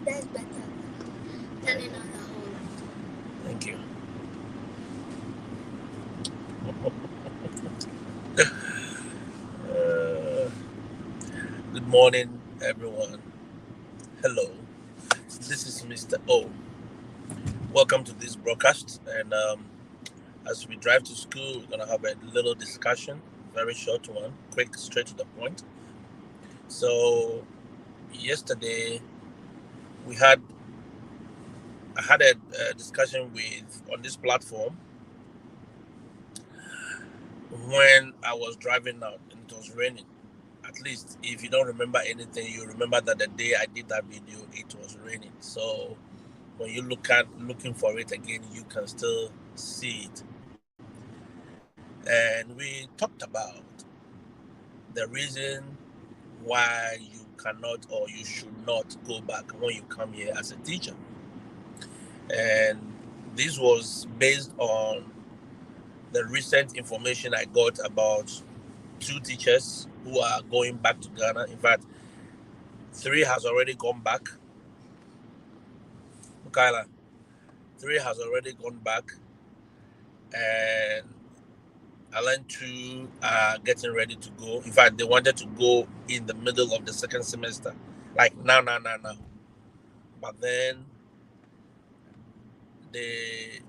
That's better than another hole. Thank you. Uh, Good morning, everyone. Hello. This is Mr. O. Welcome to this broadcast. And as we drive to school, we're going to have a little discussion, very short one, quick, straight to the point. So, yesterday, we had I had a discussion with on this platform when I was driving out and it was raining. At least if you don't remember anything, you remember that the day I did that video, it was raining. So when you looking for it again, you can still see it. And we talked about the reason why you cannot or you should not go back when you come here as a teacher. And this was based on the recent information I got about two teachers who are going back to Ghana. In fact, three has already gone back. Mukaila, three has already gone back, and Alan two are getting ready to go. In fact, they wanted to go in the middle of the second semester, like now. But then they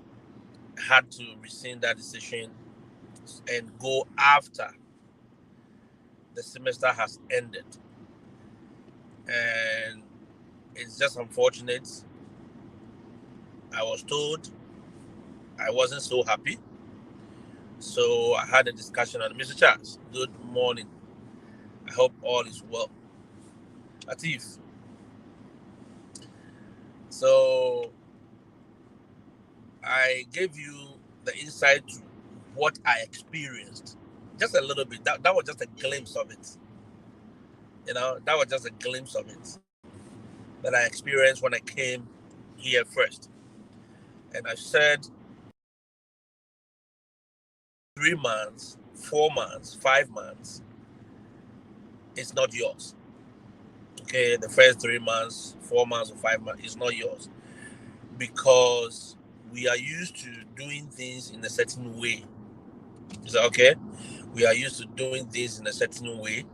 had to rescind that decision and go after the semester has ended. And it's just unfortunate. I was told I wasn't so happy. So I had a discussion on Mr. Charles. Good morning. I hope all is well. Atif. So I gave you the insight to what I experienced. Just a little bit. That was just a glimpse of it. That was just a glimpse of it that I experienced when I came here first. And I said 3 months, 4 months, 5 months, it's not yours. Okay, the first 3 months, 4 months, or 5 months is not yours because we are used to doing things in a certain way. Is that okay? We are used to doing things in a certain way,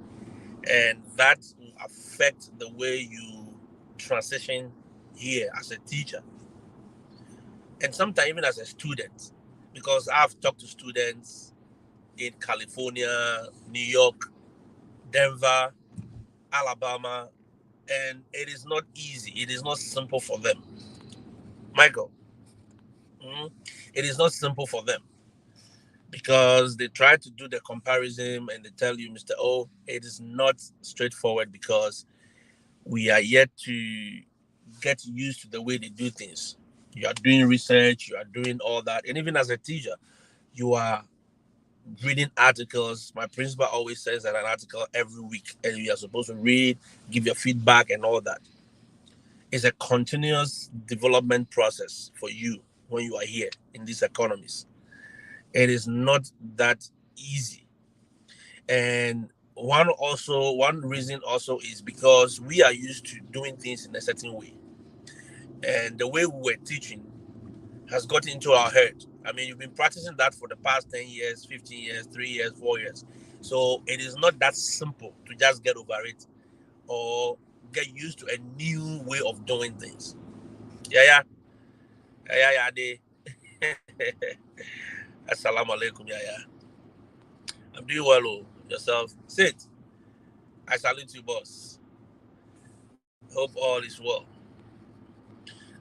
and that will affect the way you transition here as a teacher, and sometimes even as a student, because I've talked to students in California, New York, Denver, Alabama, and it is not easy. It is not simple for them. Michael, it is not simple for them because they try to do the comparison and they tell you, Mr. O, it is not straightforward because we are yet to get used to the way they do things. You are doing research, you are doing all that. And even as a teacher, you are reading articles. My principal always says that an article every week, and you are supposed to read, give your feedback, and all that. It's a continuous development process for you when you are here in these economies. It is not that easy. And one reason also is because we are used to doing things in a certain way. And the way we were teaching has got into our head. I mean, you've been practicing that for the past 10 years, 15 years, 3 years, 4 years. So it is not that simple to just get over it or get used to a new way of doing things. Yeah, they. Assalamu alaikum, yeah. I'm doing well, oh. Yourself. Sit. I salute you, boss. Hope all is well.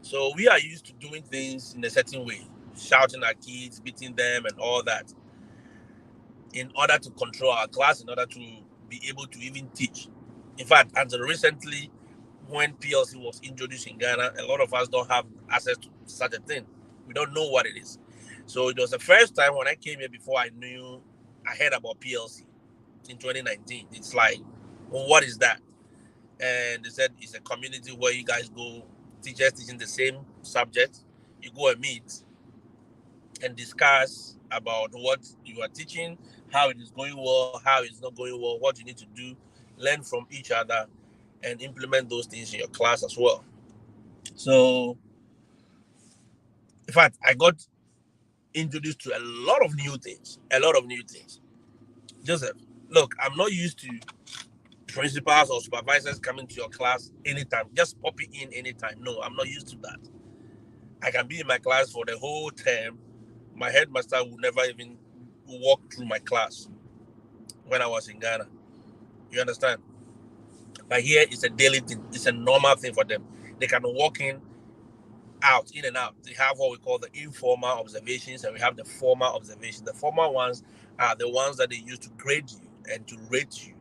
So we are used to doing things in a certain way, shouting at kids, beating them, and all that, in order to control our class, in order to be able to even teach. In fact, until recently, when PLC was introduced in Ghana, a lot of us don't have access to such a thing. We don't know what it is. So it was the first time when I came here before I heard about PLC in 2019. It's like, well, what is that? And they said it's a community where you guys go, teachers teaching the same subject. You go and meet and discuss about what you are teaching, how it is going well, how it's not going well, what you need to do, learn from each other, and implement those things in your class as well. So, in fact, I got introduced to a lot of new things. A lot of new things. Joseph, look, I'm not used to principals or supervisors coming to your class anytime, just popping in anytime. No, I'm not used to that. I can be in my class for the whole term. My headmaster would never even walk through my class when I was in Ghana. You understand? But here it's a daily thing. It's a normal thing for them. They can walk in and out. They have what we call the informal observations, and we have the formal observations. The formal ones are the ones that they use to grade you and to rate you.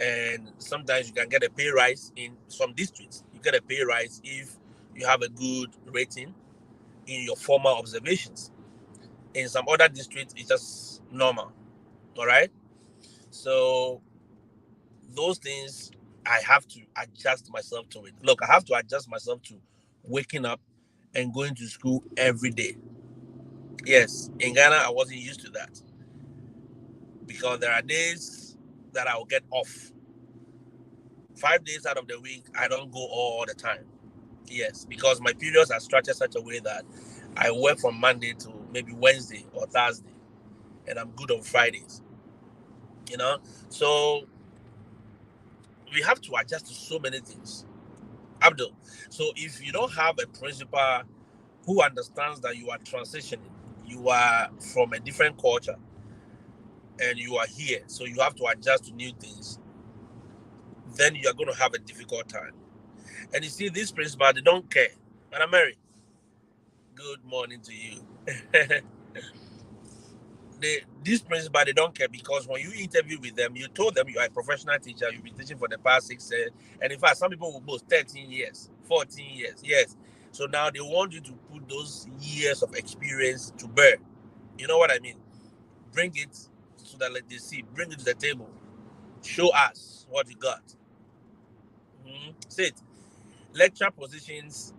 And sometimes you can get a pay rise in some districts. You get a pay rise if you have a good rating in your formal observations. In some other districts, it's just normal. All right. So those things I have to adjust myself to it. Look, I have to adjust myself to waking up and going to school every day. Yes, in Ghana, I wasn't used to that because there are days that I will get off. 5 days out of the week, I don't go all the time. Yes, because my periods are structured such a way that I work from Monday to maybe Wednesday or Thursday, and I'm good on Fridays. You know, so we have to adjust to so many things. Abdul, so if you don't have a principal who understands that you are transitioning, you are from a different culture, and you are here, so you have to adjust to new things, then you are going to have a difficult time. And you see, this principal, they don't care. Madam Mary, good morning to you. This principal, they don't care because when you interview with them, you told them you are a professional teacher, you've been teaching for the past 6 years, and in fact, some people will boast 13 years, 14 years, yes. So now they want you to put those years of experience to bear. You know what I mean? Bring it so that let they see, bring it to the table, show us what you got. Say it. Lecture positions,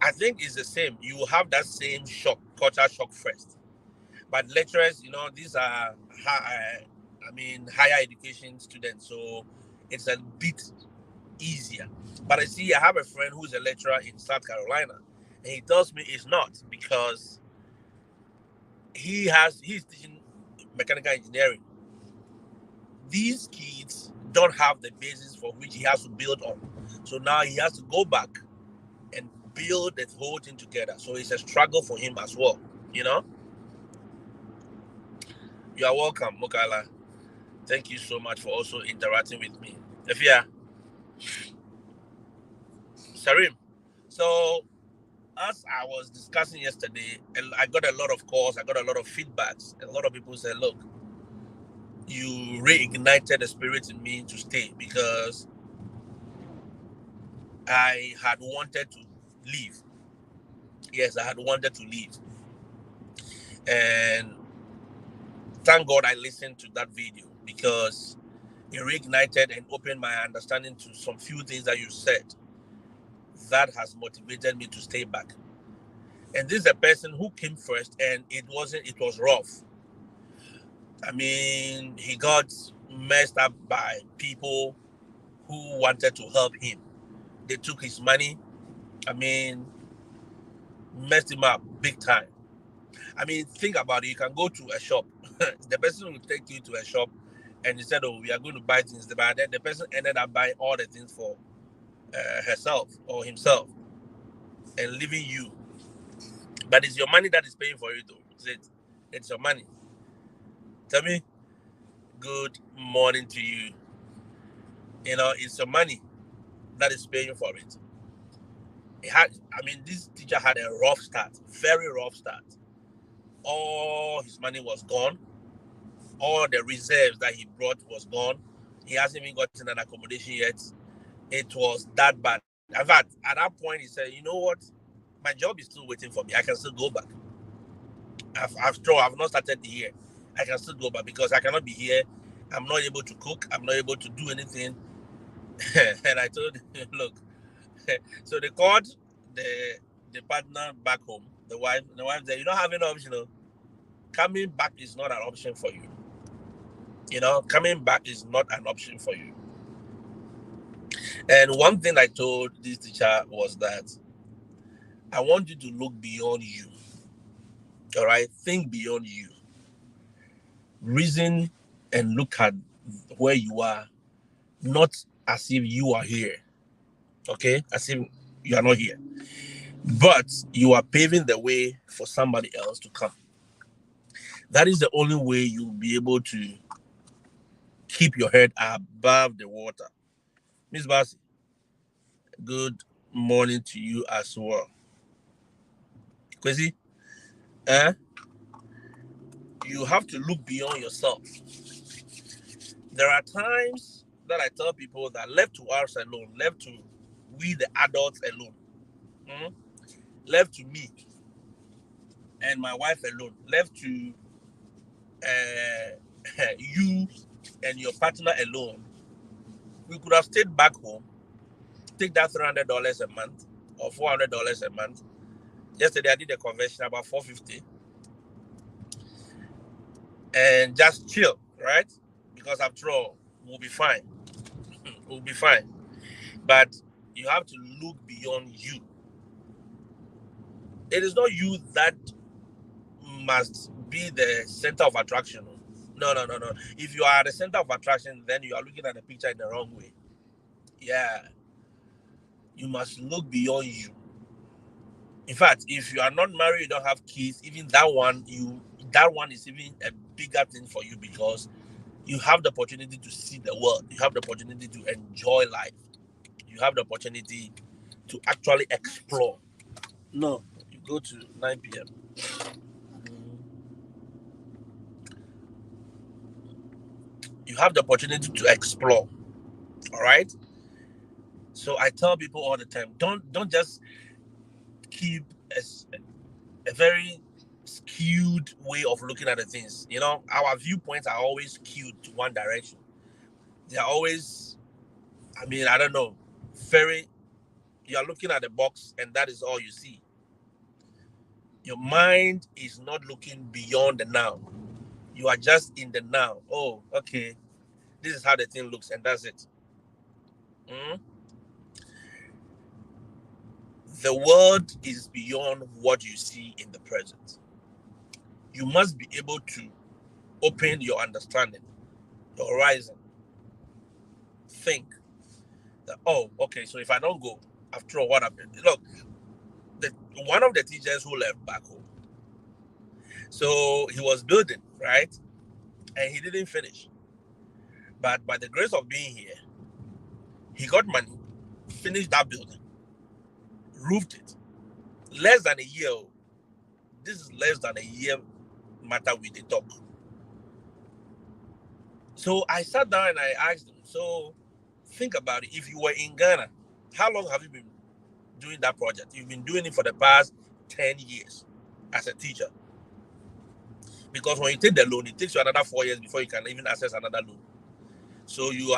I think is the same. You will have that same shock, culture shock first. But lecturers, these are higher education students, so it's a bit easier. But I have a friend who's a lecturer in South Carolina, and he tells me it's not because he's teaching mechanical engineering. These kids don't have the basis for which he has to build on. So now he has to go back and build the whole thing together. So it's a struggle for him as well, you know? You are welcome, Mokala. Thank you so much for also interacting with me. Efia, Sarim. So, as I was discussing yesterday, and I got a lot of calls, I got a lot of feedbacks. A lot of people said, look, you reignited the spirit in me to stay because I had wanted to leave. Yes, I had wanted to leave. And thank God I listened to that video because it reignited and opened my understanding to some few things that you said that has motivated me to stay back. And this is a person who came first, and it was rough. I mean, he got messed up by people who wanted to help him. They took his money. I mean, messed him up big time. I mean, think about it. You can go to a shop. The person will take you to a shop and he said, oh, we are going to buy things. But then the person ended up buying all the things for herself or himself and leaving you. But it's your money that is paying for it, though. It's your money. Tell me, good morning to you. It's your money that is paying for it. This teacher had a rough start, very rough start. All his money was gone. All the reserves that he brought was gone. He hasn't even gotten an accommodation yet. It was that bad. In fact, at that point, he said, you know what? My job is still waiting for me. I can still go back. I've not started the year. I can still go back because I cannot be here. I'm not able to cook. I'm not able to do anything. And I told him, look. So they called the partner back home, the wife. The wife said, you don't have any option. Coming back is not an option for you. Coming back is not an option for you. And one thing I told this teacher was that I want you to look beyond you. All right, think beyond you. Reason and look at where you are, not as if you are here. Okay, as if you are not here, but you are paving the way for somebody else to come. That is the only way you'll be able to keep your head above the water. Miss Bassi, good morning to you as well. Kwesi, eh? You have to look beyond yourself. There are times that I tell people that left to us alone, left to we the adults alone, mm, left to me and my wife alone, left to you and your partner alone, we could have stayed back home, take that $300 a month or $400 a month. Yesterday I did a conversion about 450 and just chill, right? Because after all, we'll be fine. We'll be fine. But you have to look beyond you. It is not you that must be the center of attraction. No, no, no, no. If you are the center of attraction, then you are looking at the picture in the wrong way. Yeah. You must look beyond you. In fact, if you are not married, you don't have kids, even that one is even a bigger thing for you because you have the opportunity to see the world. You have the opportunity to enjoy life. You have the opportunity to actually explore. No, you go to 9 p.m. You have the opportunity to explore. All right. So I tell people all the time, don't just keep a very skewed way of looking at the things. You know, our viewpoints are always skewed to one direction. They are always, I mean, I don't know, very. You are looking at the box, and that is all you see. Your mind is not looking beyond the now. You are just in the now. Oh, okay. This is how the thing looks, and that's it. Mm? The world is beyond what you see in the present. You must be able to open your understanding, your horizon. Think that, oh, okay, so if I don't go, after all, what happened? Look, one of the teachers who left back home, so he was building, right? And he didn't finish. But by the grace of being here, he got money, finished that building, roofed it. Less than a year. This is less than a year matter with the talk. So I sat down and I asked him, so think about it. If you were in Ghana, how long have you been doing that project? You've been doing it for the past 10 years as a teacher. Because when you take the loan, it takes you another 4 years before you can even access another loan. So you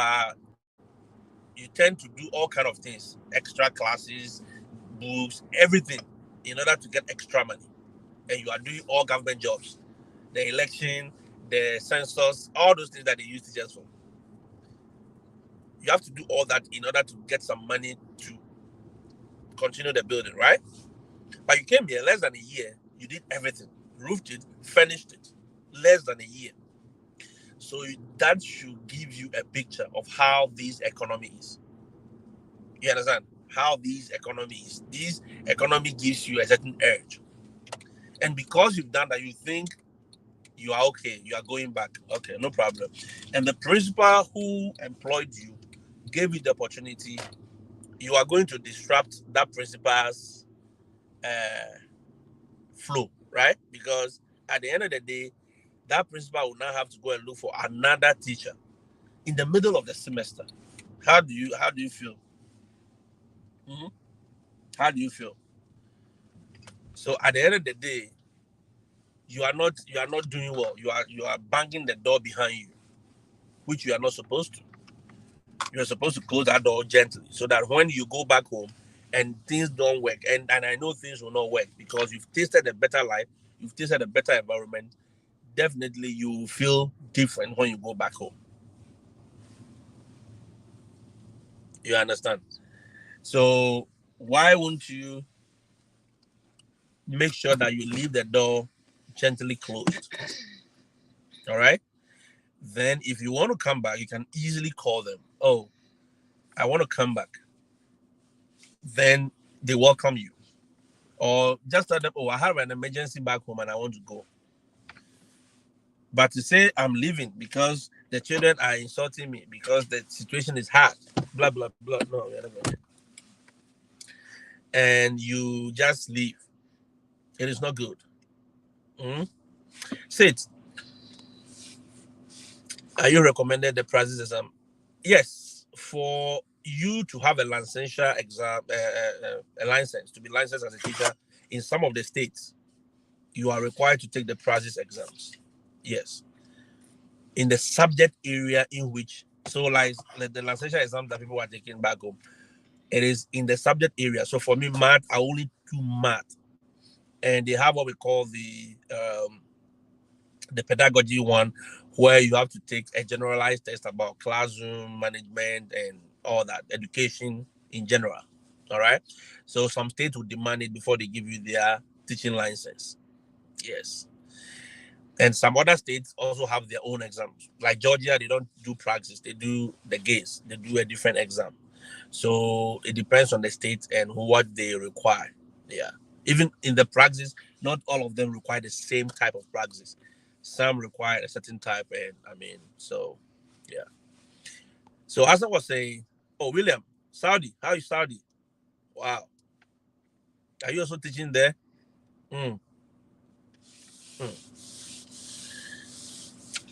tend to do all kind of things, extra classes, books, everything, in order to get extra money. And you are doing all government jobs, the election, the census, all those things that they use teachers for. You have to do all that in order to get some money to continue the building, right? But you came here less than a year, you did everything, roofed it, finished it, less than a year. So that should give you a picture of how this economy is. You understand? How this economy is. This economy gives you a certain urge. And because you've done that, you think you are okay, you are going back. Okay, no problem. And the principal who employed you gave you the opportunity, you are going to disrupt that principal's uh, flow, right? Because at the end of the day, that principal will now have to go and look for another teacher in the middle of the semester. How do you feel? Mm-hmm. How do you feel? So at the end of the day, you are not doing well. You are banging the door behind you, which you are not supposed to. You're supposed to close that door gently so that when you go back home and things don't work, and I know things will not work because you've tasted a better life, you've tasted a better environment, definitely you will feel different when you go back home. You understand? So why won't you make sure that you leave the door gently closed. All right. Then, if you want to come back, you can easily call them. Oh, I want to come back. Then they welcome you. Or just tell them, oh, I have an emergency back home and I want to go. But to say I'm leaving because the children are insulting me, because the situation is hard, blah, blah, blah. No, we're not going to. And you just leave. It is not good. Mm-hmm. Sit. Are you recommended the practice exam? Yes. For you to have a licensure exam, a license, to be licensed as a teacher in some of the states, you are required to take the practice exams. Yes. In the subject area in which, so like the licensure exam that people are taking back home, it is in the subject area. So for me, math, I only do math. And they have what we call the pedagogy one, where you have to take a generalized test about classroom management and all that, education in general. All right. So some states will demand it before they give you their teaching license. Yes. And some other states also have their own exams. Like Georgia, they don't do praxis, they do the GATE, they do a different exam. So it depends on the state and what they require. Yeah. Even in the praxis, not all of them require the same type of praxis. Some require a certain type, and I mean, so yeah. So as I was saying, oh William, Saudi, how is Saudi? Wow. Are you also teaching there? Mm.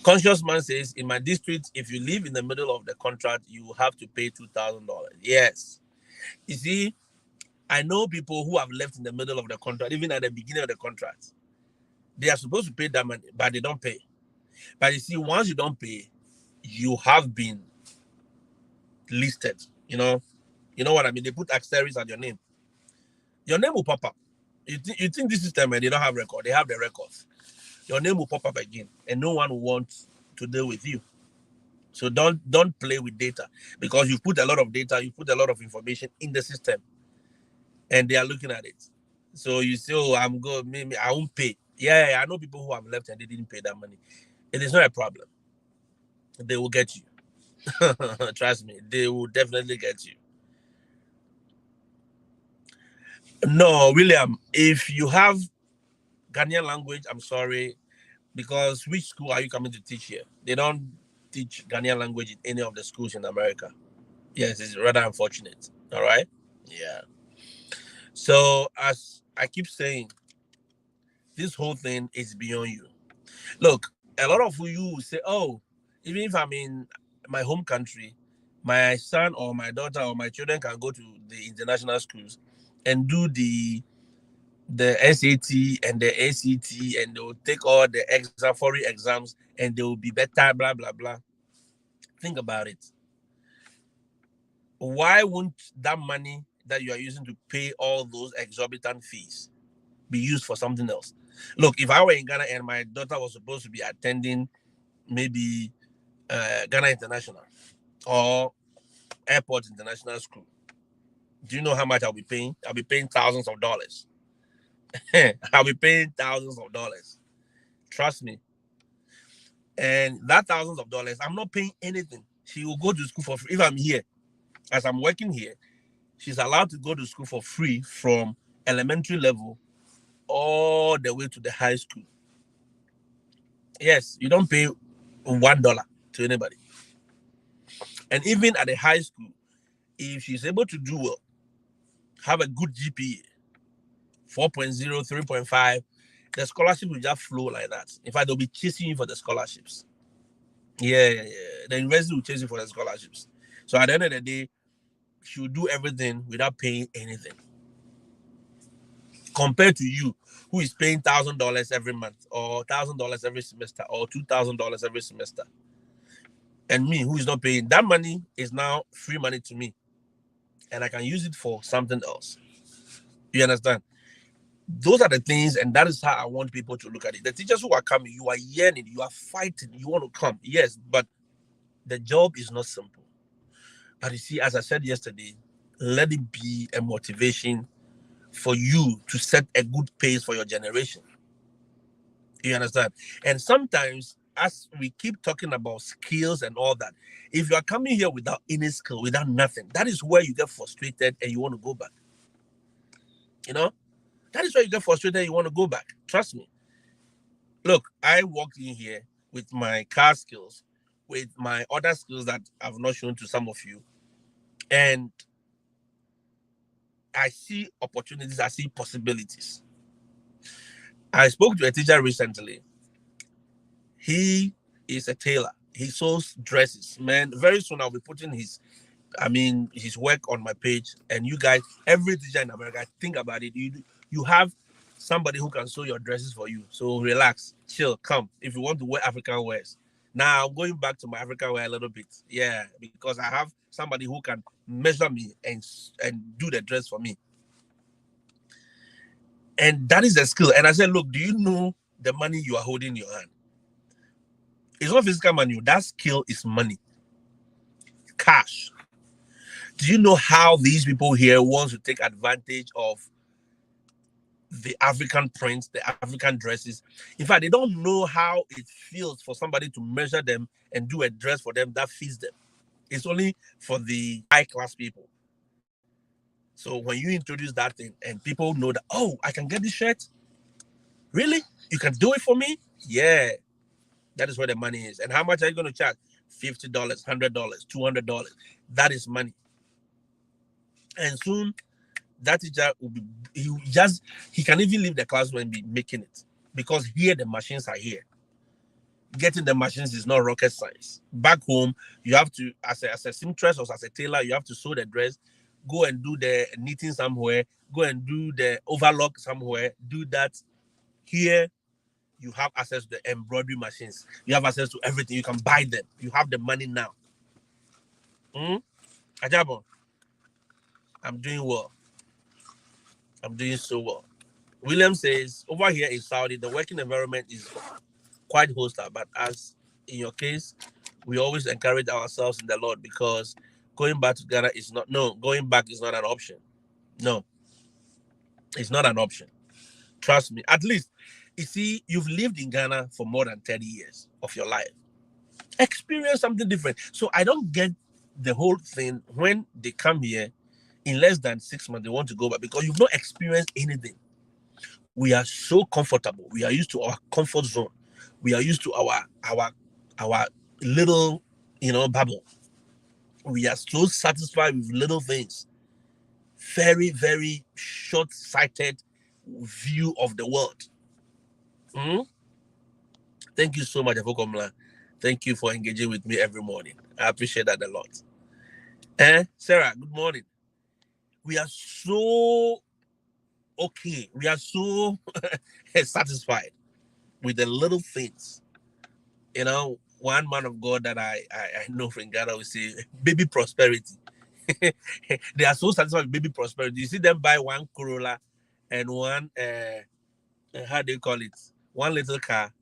Conscious Man says, in my district, if you live in the middle of the contract, you have to pay $2,000. Yes. You see, I know people who have left in the middle of the contract, even at the beginning of the contract. They are supposed to pay that money, but they don't pay. But you see, once you don't pay, you have been listed. You know what I mean? They put asterisks at your name. Your name will pop up. You think this system, and they don't have record. They have the records. Your name will pop up again, and no one will want to deal with you. So don't play with data, because you put a lot of data, you put a lot of information in the system, and they are looking at it. So you say, oh, I'm good, maybe I won't pay. Yeah, I know people who have left and they didn't pay that money. It is not a problem. They will get you. Trust me, they will definitely get you. No, William, if you have Ghanaian language, I'm sorry, because which school are you coming to teach here? They don't teach Ghanaian language in any of the schools in America. Yes, it's rather unfortunate. All right. Yeah. So as I keep saying, this whole thing is beyond you. Look, a lot of you will say, oh, even if I'm in my home country, my son or my daughter or my children can go to the international schools and do the SAT and the ACT, and they will take all the exam foreign exams, and they will be better, blah blah blah. Think about it. Why won't that money that you are using to pay all those exorbitant fees be used for something else? Look, if I were in Ghana and my daughter was supposed to be attending maybe Ghana International or Airport International School, do you know how much I'll be paying? I'll be paying thousands of dollars. I'll be paying thousands of dollars. Trust me. And that thousands of dollars, I'm not paying anything. She will go to school for free. If I'm here, as I'm working here, she's allowed to go to school for free from elementary level all the way to the high school. Yes, you don't pay $1 to anybody. And even at the high school, if she's able to do well, have a good GPA, 4.0, 3.5, the scholarship will just flow like that. In fact, they'll be chasing you for the scholarships. Yeah. The university will chase you for the scholarships. So at the end of the day, she will do everything without paying anything. Compared to you, who is paying $1,000 every month, or $1,000 every semester, or $2,000 every semester. And me, who is not paying, that money is now free money to me. And I can use it for something else. You understand? Those are the things, and that is how I want people to look at it. The teachers who are coming, you are yearning, you are fighting, you want to come. Yes, but the job is not simple. But you see, as I said yesterday, let it be a motivation for you to set a good pace for your generation. You understand? And sometimes, as we keep talking about skills and all that, if you are coming here without any skill, without nothing, that is where you get frustrated and you want to go back. You know, that is where you get frustrated and you want to go back. Trust me. Look, I walked in here with my car skills, with my other skills that I've not shown to some of you, and I see opportunities, I see possibilities. I spoke to a teacher recently. He is a tailor. He sews dresses. Man, very soon I'll be putting his work on my page. And you guys, every teacher in America, think about it. You have somebody who can sew your dresses for you. So relax, chill, come. If you want to wear African wears. Now I'm going back to my African wear a little bit. Yeah, because I have somebody who can measure me and do the dress for me. And that is a skill. And I said, look, do you know the money you are holding in your hand? It's not physical money. That skill is money. Cash. Do you know how these people here want to take advantage of the African prints, the African dresses? In fact, they don't know how it feels for somebody to measure them and do a dress for them that fits them. It's only for the high-class people. So when you introduce that thing and people know that, oh, I can get this shirt? Really? You can do it for me? Yeah. That is where the money is. And how much are you going to charge? $50, $100, $200. That is money. And soon, that teacher will be, he can even leave the classroom and be making it. Because here, the machines are here. Getting the machines is not rocket science. Back home, you have to, as a seamstress or as a tailor, you have to sew the dress, go and do the knitting somewhere, go and do the overlock somewhere, do that. Here, you have access to the embroidery machines. You have access to everything. You can buy them. You have the money now. Ajabo, I'm doing well. I'm doing so well. William says, over here in Saudi, the working environment is quite hostile. But as in your case, we always encourage ourselves in the Lord, because going back to Ghana is not, no, going back is not an option. No, it's not an option. Trust me. At least, you see, you've lived in Ghana for more than 30 years of your life. Experience something different. So I don't get the whole thing when they come here in less than 6 months, they want to go back, because you've not experienced anything. We are so comfortable. We are used to our comfort zone. We are used to our little, bubble. We are so satisfied with little things. Very, very short-sighted view of the world. Thank you so much, Afokomla. Thank you for engaging with me every morning. I appreciate that a lot. Sarah, good morning. We are so okay. We are so satisfied with the little things. One man of God that I know from Ghana will say, baby prosperity. They are so satisfied with baby prosperity. You see them buy one Corolla and one, how do you call it? One little car.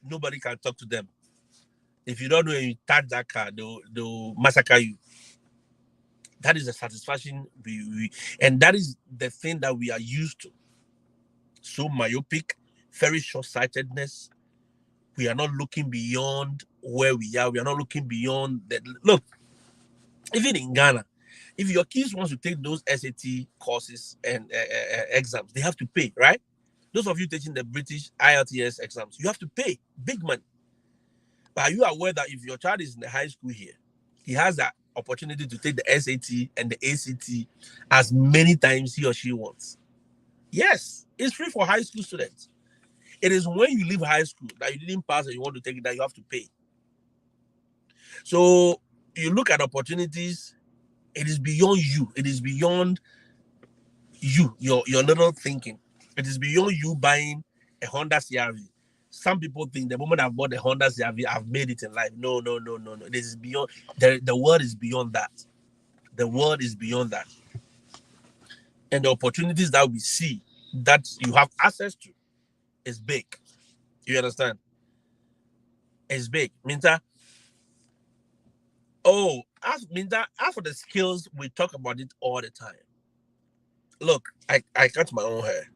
Nobody can talk to them. If you don't know and you touch that car, they'll massacre you. That is the satisfaction and that is the thing that we are used to. So myopic, very short-sightedness. We are not looking beyond where we are. We are not looking beyond that. Look, even in Ghana, if your kids want to take those SAT courses and exams, they have to pay, right? Those of you taking the British IELTS exams, you have to pay big money. But are you aware that if your child is in the high school here, he has that opportunity to take the SAT and the ACT as many times he or she wants? Yes, it's free for high school students. It is when you leave high school that you didn't pass and you want to take it that you have to pay. So you look at opportunities, it is beyond you. It is beyond you, your little thinking. It is beyond you buying a Honda CRV. Some people think the moment I've bought a Honda CRV, I've made it in life. No. This is beyond. The world is beyond that. The world is beyond that. And the opportunities that we see that you have access to is big. You understand? It's big. Minta. As for the skills, we talk about it all the time. Look, I cut my own hair.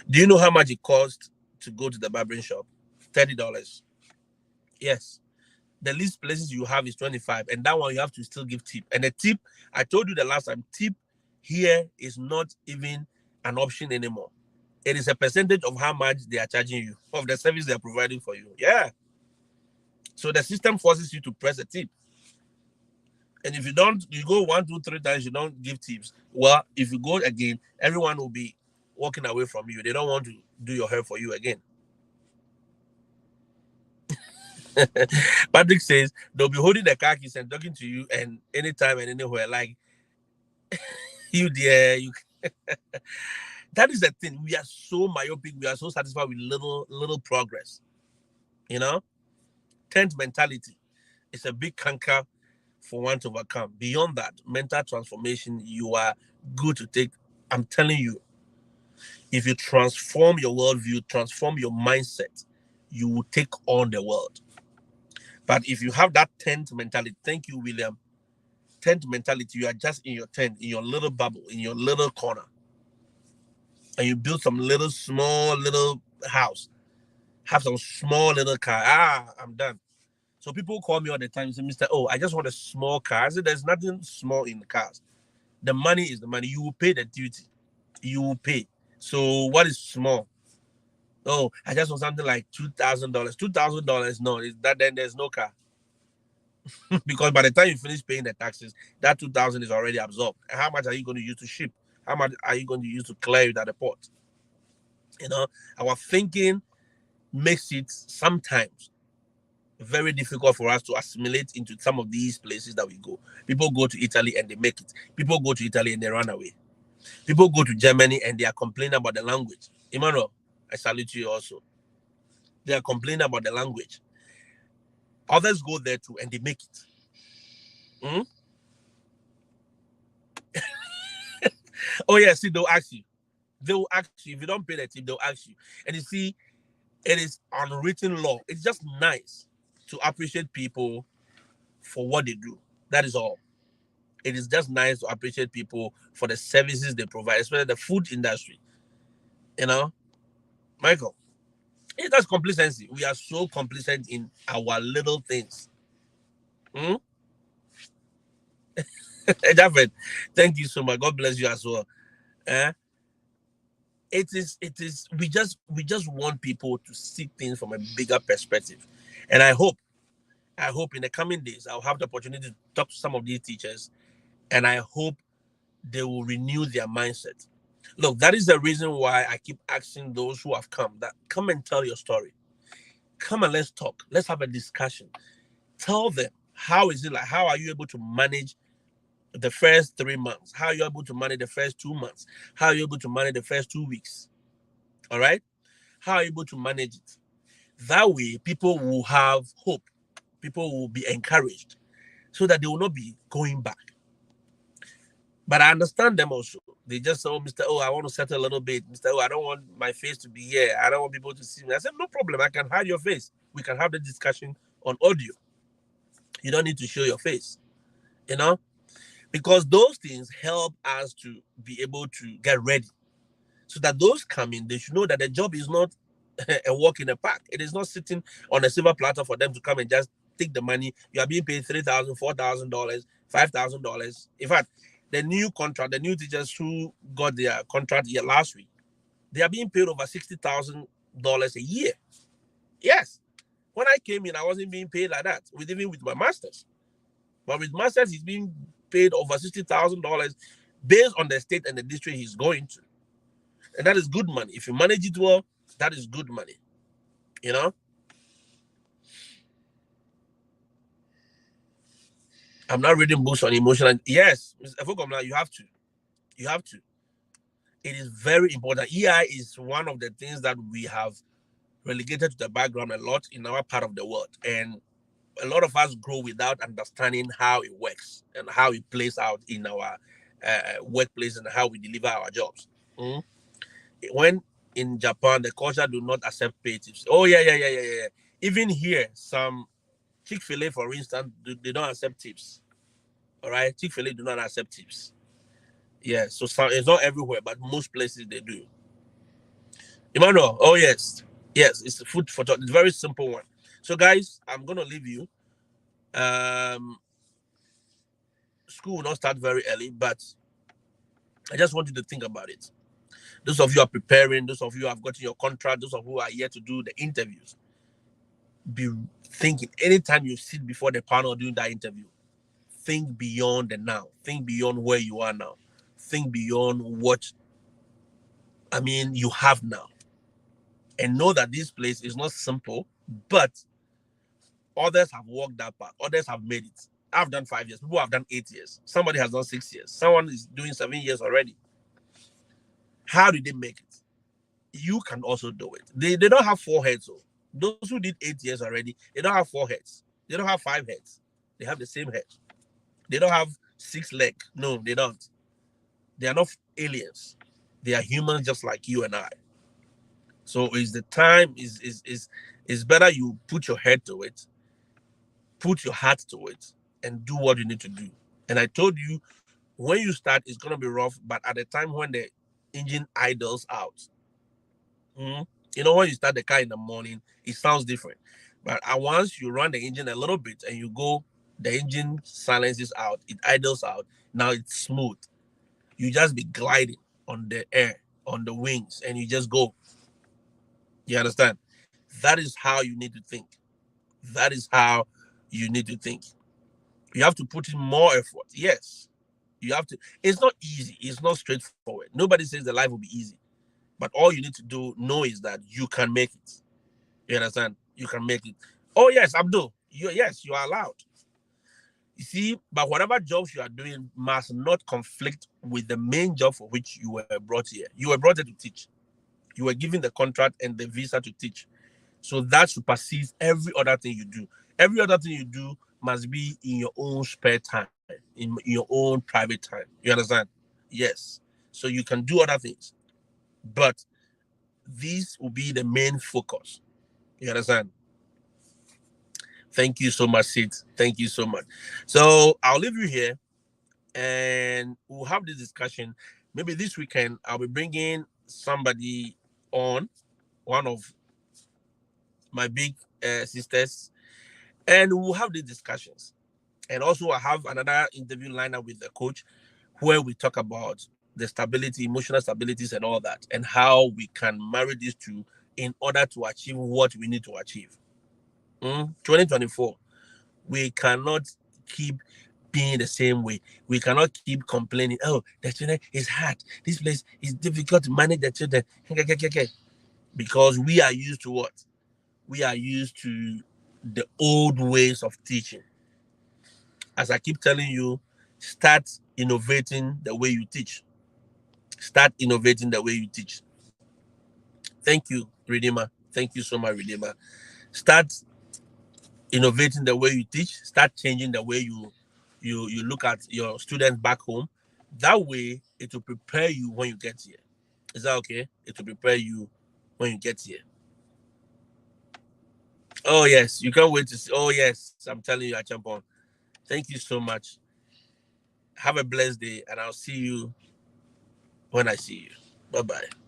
Do you know how much it costs to go to the barbering shop? $30. Yes. The least places you have is 25, and that one you have to still give tip. And the tip, I told you the last time, tip here is not even an option anymore. It is a percentage of how much they are charging you, of the service they are providing for you. Yeah. So the system forces you to press a tip. And if you don't, you go 1, 2, 3 times, you don't give tips. Well, if you go again, everyone will be walking away from you. They don't want to do your hair for you again. Patrick says they'll be holding the car keys and talking to you and anytime and anywhere. Like you dear, you that is the thing. We are so myopic, we are so satisfied with little progress. You know? Tent mentality is a big canker for one to overcome. Beyond that, mental transformation, you are good to take. I'm telling you, if you transform your worldview, transform your mindset, you will take on the world. But if you have that tent mentality, thank you, William. Tent mentality, you are just in your tent, in your little bubble, in your little corner, and you build some little small little house, have some small little car. I'm done. So people call me all the time and say, Mr. Oh, I just want a small car. I said, there's nothing small in the cars. The money is the money. You will pay the duty. You will pay. So what is small? Oh, I just want something like $2,000. $2,000, no, that then there's no car. Because by the time you finish paying the taxes, that 2,000 is already absorbed. And how much are you going to use to ship? How much are you going to use to clear it at the port? You know, our thinking makes it sometimes very difficult for us to assimilate into some of these places that we go. People go to Italy and they make it. People go to Italy and they run away. People go to Germany and they are complaining about the language. Emmanuel, I salute you also. They are complaining about the language. Others go there too and they make it. Hmm? Oh, yeah, see, they'll ask you. They will ask you. If you don't pay the tip, they'll ask you. And you see, it is unwritten law. It's just nice to appreciate people for what they do. That is all. It is just nice to appreciate people for the services they provide, especially the food industry. You know, Michael, that's complacency. We are so complacent in our little things. Hmm? David, thank you so much. God bless you as well. Eh? It is we just want people to see things from a bigger perspective. And I hope in the coming days I'll have the opportunity to talk to some of these teachers, and I hope they will renew their mindset. Look, that is the reason why I keep asking those who have come that come and tell your story. Come and let's talk. Let's have a discussion. Tell them how is it like? How are you able to manage the first 3 months? How are you able to manage the first 2 months? How are you able to manage the first 2 weeks? All right? How are you able to manage it? That way, people will have hope. People will be encouraged so that they will not be going back. But I understand them also. They just say, oh, Mr. Oh, I want to settle a little bit. Mr. Oh, I don't want my face to be here. I don't want people to see me. I said, no problem. I can hide your face. We can have the discussion on audio. You don't need to show your face, you know, because those things help us to be able to get ready so that those coming, they should know that the job is not a walk in the park. It is not sitting on a silver platter for them to come and just take the money. You are being paid $3,000, $4,000, $5,000. In fact, the new teachers who got their contract here last week, they are being paid over $60,000 a year. Yes. When I came in, I wasn't being paid like that, even with my masters. But with masters, he's being paid over $60,000 based on the state and the district he's going to. And that is good money. If you manage it well, that is good money. You know? I'm not reading books on emotional. Yes, Mr. Efokomla, you have to. You have to. It is very important. EI is one of the things that we have relegated to the background a lot in our part of the world. And a lot of us grow without understanding how it works and how it plays out in our workplace and how we deliver our jobs. Mm. When in Japan, the culture do not accept pay tips. Oh, yeah, yeah, yeah, yeah, yeah. Even here, some Chick-fil-A, for instance, they don't accept tips. All right? Chick-fil-A do not accept tips. Yeah, so it's not everywhere, but most places they do. Emmanuel, oh yes, yes, it's food for thought. It's a very simple one. So guys, I'm gonna leave you. Um, School will not start very early, but I just want you to think about it. Those of you are preparing, those of you have gotten your contract, those of you who are here to do the interviews, be thinking anytime you sit before the panel doing that interview, think beyond the now, think beyond where you are now, think beyond what you have now, and know that this place is not simple, but others have walked that path, others have made it. I've done 5 years, people have done 8 years, somebody has done 6 years, someone is doing 7 years already. How did they make it? You can also do it. They don't have 4 heads. So those who did 8 years already, they don't have 4 heads. They don't have 5 heads. They have the same head. They don't have 6 legs. No, they don't. They are not aliens. They are humans just like you and I. So is the time is better you put your head to it, put your heart to it, and do what you need to do. And I told you when you start, it's gonna be rough, but at the time when the engine idles out, when you start the car in the morning, it sounds different. But once you run the engine a little bit and you go, the engine silences out, it idles out. Now it's smooth. You just be gliding on the air, on the wings, and you just go. You understand? That is how you need to think. That is how you need to think. You have to put in more effort. Yes. You have to. It's not easy. It's not straightforward. Nobody says the life will be easy. But all you need to know is that you can make it. You understand? You can make it. Oh yes, Abdul. Yes, you are allowed. You see, but whatever jobs you are doing must not conflict with the main job for which you were brought here. You were brought here to teach. You were given the contract and the visa to teach. So that supersedes every other thing you do. Every other thing you do must be in your own spare time, in your own private time. You understand? Yes. So you can do other things, but these will be the main focus. You understand? Thank you so much, Sid. Thank you so much. So I'll leave you here and we'll have this discussion. Maybe this weekend I'll be bringing somebody on, one of my big sisters, and we'll have these discussions. And also, I have another interview lined up with the coach where we talk about the stability, emotional stabilities, and all that, and how we can marry these two in order to achieve what we need to achieve. 2024, we cannot keep being the same way. We cannot keep complaining, oh, the children is hard. This place is difficult to manage the children. Because we are used to what? We are used to the old ways of teaching. As I keep telling you, start innovating the way you teach. Start innovating the way you teach. Thank you, Redeemer. Thank you so much, Redeemer. Start innovating the way you teach. Start changing the way you look at your students back home. That way, it will prepare you when you get here. Is that okay? It will prepare you when you get here. Oh yes, you can't wait to see. Oh yes, I'm telling you, Achampon. Thank you so much. Have a blessed day, and I'll see you when I see you. Bye bye.